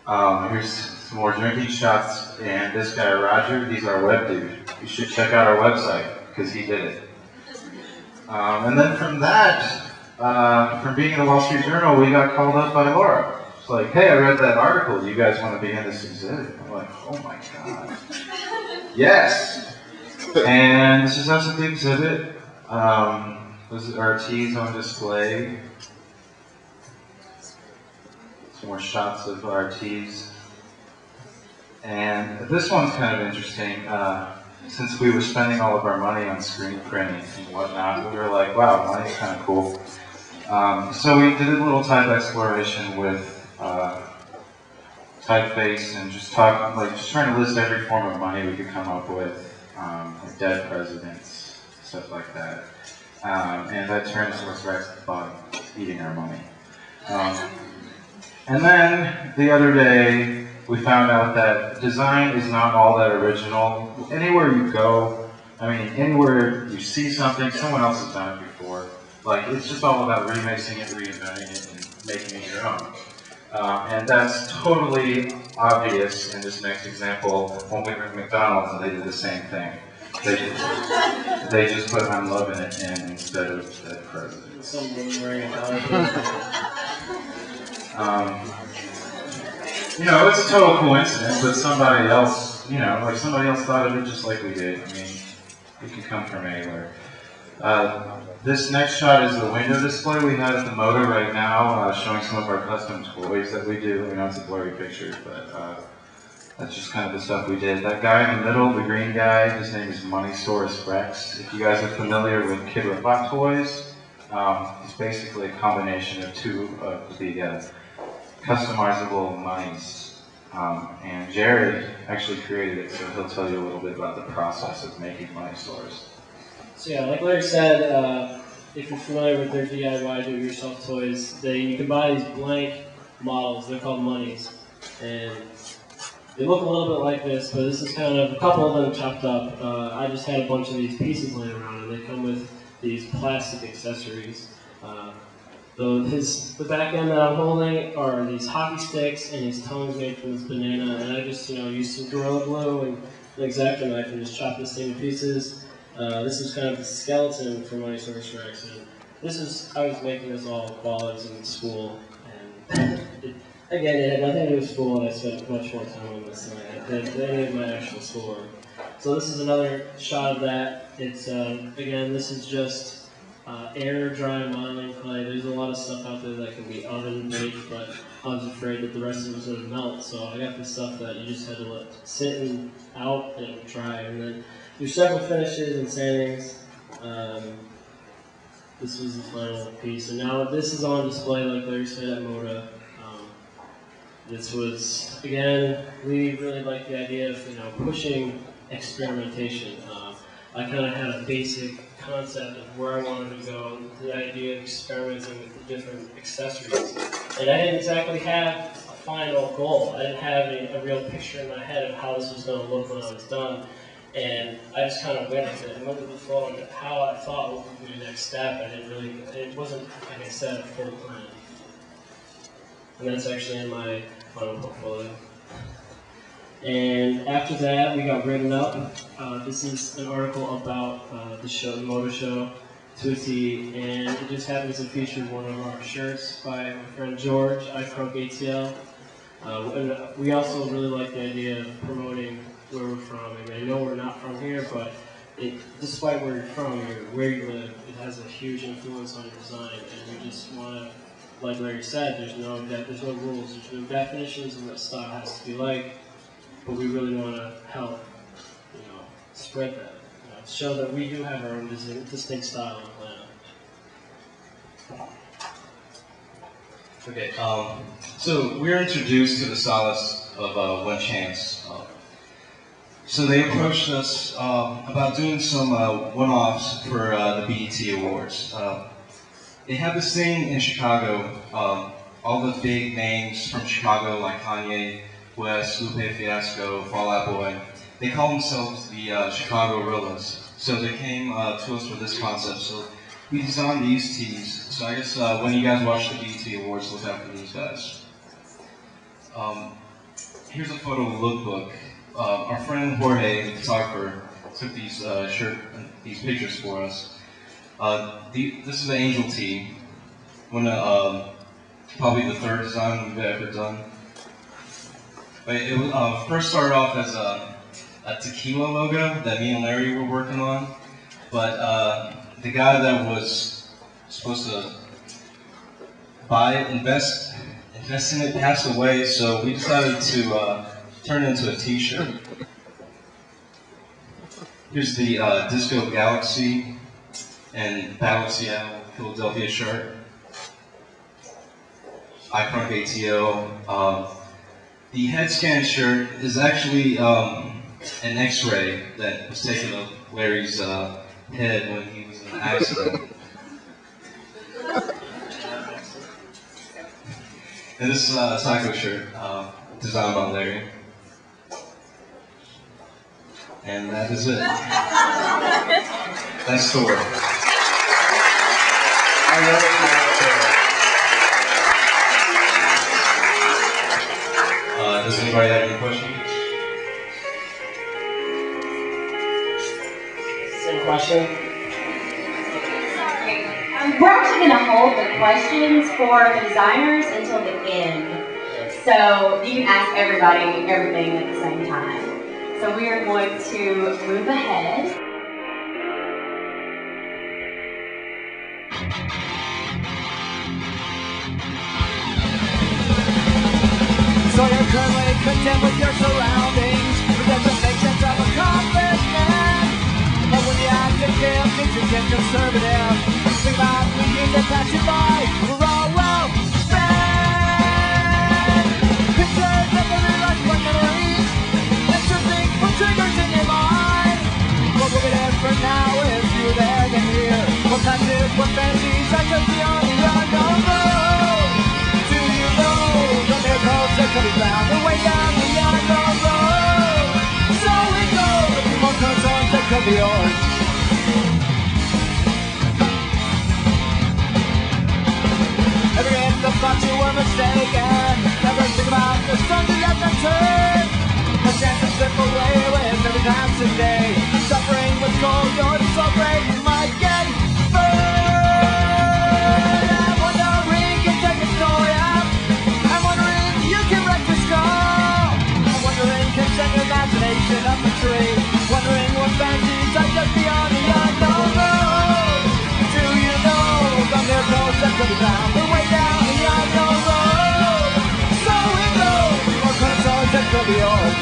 Here's some more drinking shots, and this guy Roger, he's our web dude. You should check out our website, because he did it. And then from that, from being in the Wall Street Journal, we got called up by Laura. It's like, hey, I read that article, do you guys want to be in this exhibit? I'm like, oh my god. Yes! And this is us at the exhibit. This is our teas on display. Some more shots of our teas. And this one's kind of interesting. Since we were spending all of our money on screen printing and whatnot, we were like, wow, money's kind of cool. So we did a little type exploration with typeface and just trying to list every form of money we could come up with, like dead presidents, stuff like that. And that Tyrannosaurus Rex at the bottom, eating our money. And then the other day, we found out that design is not all that original. Anywhere you go, I mean, anywhere you see something, someone else has done it before. Like, it's just all about remixing it, reinventing it, and making it your own. And that's totally obvious in this next example when we were at McDonald's and they did the same thing. They just put I'm loving it in instead of dead president. Someone wearing a you know, it's a total coincidence, but somebody else, you know, like somebody else thought of it just like we did. I mean, it can come from anywhere. This next shot is the window display we had at the Moda right now, showing some of our custom toys that we do. I know it's a blurry picture, but that's just kind of the stuff we did. That guy in the middle, the green guy, his name is Moneysaurus Rex. If you guys are familiar with Kid Robot toys, it's basically a combination of two of the customizable monies. And Jared actually created it, so he'll tell you a little bit about the process of making Moneysaurus. So yeah, like Larry said, if you're familiar with their DIY do-it-yourself toys, you can buy these blank models. They're called monies, and they look a little bit like this, but this is kind of a couple of them chopped up. I just had a bunch of these pieces laying around, and they come with these plastic accessories. The back end that I'm holding are these hockey sticks and these tongues made from this banana, and I just used some Gorilla Glue and an X-Acto knife and just chopped this thing to pieces. This is kind of the skeleton for Moneysaurus Rex, and I was making this all while I was in school, and again, it had nothing to do with school, and I spent much more time on this than I did any of my actual schoolwork. So this is another shot of that. It's, again, this is just air dry modeling clay. There's a lot of stuff out there that can be oven baked, but I was afraid that the rest of it was going to melt, so I got this stuff that you just had to let sit out and it would dry, and then there's several finishes and sandings. This was the final piece, and now this is on display, like Larry said, at Moda. This was, again, we really like the idea of pushing experimentation. I kind of had a basic concept of where I wanted to go, the idea of experimenting with the different accessories, and I didn't exactly have a final goal. I didn't have a real picture in my head of how this was going to look when I was done. And I just kind of went with it and went with the flow of how I thought what would be the next step. It wasn't, like I said, a full plan. And that's actually in my final portfolio. And after that, we got written up. This is an article about the show, the Motor Show, to a T, and it just happens to feature one of our shirts by my friend George, iCroak ATL. We also really like the idea of promoting where we're from. I mean, I know we're not from here, but despite where you're from, where you live, it has a huge influence on your design, and we just want to, like Larry said, there's no rules, there's no definitions of what style has to be like, but we really want to help, spread that, show that we do have our own distinct style on the planet. Okay, so we're introduced to the solace of One Chance. So they approached us about doing some one-offs for the BET Awards. They have this thing in Chicago, all the big names from Chicago like Kanye West, Lupe Fiasco, Fall Out Boy, they call themselves the Chicago Gorillas. So they came to us with this concept. So we designed these tees. So I guess when you guys watch the BET Awards, look out for these guys. here's a photo lookbook. Our friend Jorge, the photographer, took these these pictures for us. This is the Angel Tea, probably the third design we've ever done. But it first started off as a tequila logo that me and Larry were working on. But the guy that was supposed to invest in it passed away, so we decided to turn it into a t-shirt. Here's the Disco Galaxy and Battle of Seattle, Philadelphia shirt. iFront ATO. The head scan shirt is actually an X-ray that was taken of Larry's head when he was in an accident. And this is a Psycho shirt designed by Larry. And that is it. That's Thor. Does anybody have any questions? Same question. We're actually going to hold the questions for the designers until the end. So you can ask everybody everything at the same time. So we are going to move ahead. So you're currently content with your surroundings, but that doesn't make sense of accomplishment. But when you act to kill, things you get conservative. Think about the years that pass you by, we're all well spent. Pictures of the real-life memories, that's your thing for triggers in your mind. What will be different now if you're there than here? What passes, what fantasies, I just beyond the unknown road. Do you know the miracles that can be found the way down the unknown road? So we go, looking for concerns that could be yours. Every end of thought you were mistaken. Never think about the stones you have not turned. A chance to slip away with every time today. Suffering with cold, you're so great you might get burned. I'm wondering, can take a story up. I'm wondering, you can wreck the skull. I'm wondering, can set your imagination up a tree. Wondering what fantasies are just beyond the unknown road. Do you know the miracles that could be found the way down the unknown road? So we go, more concerns that could be yours.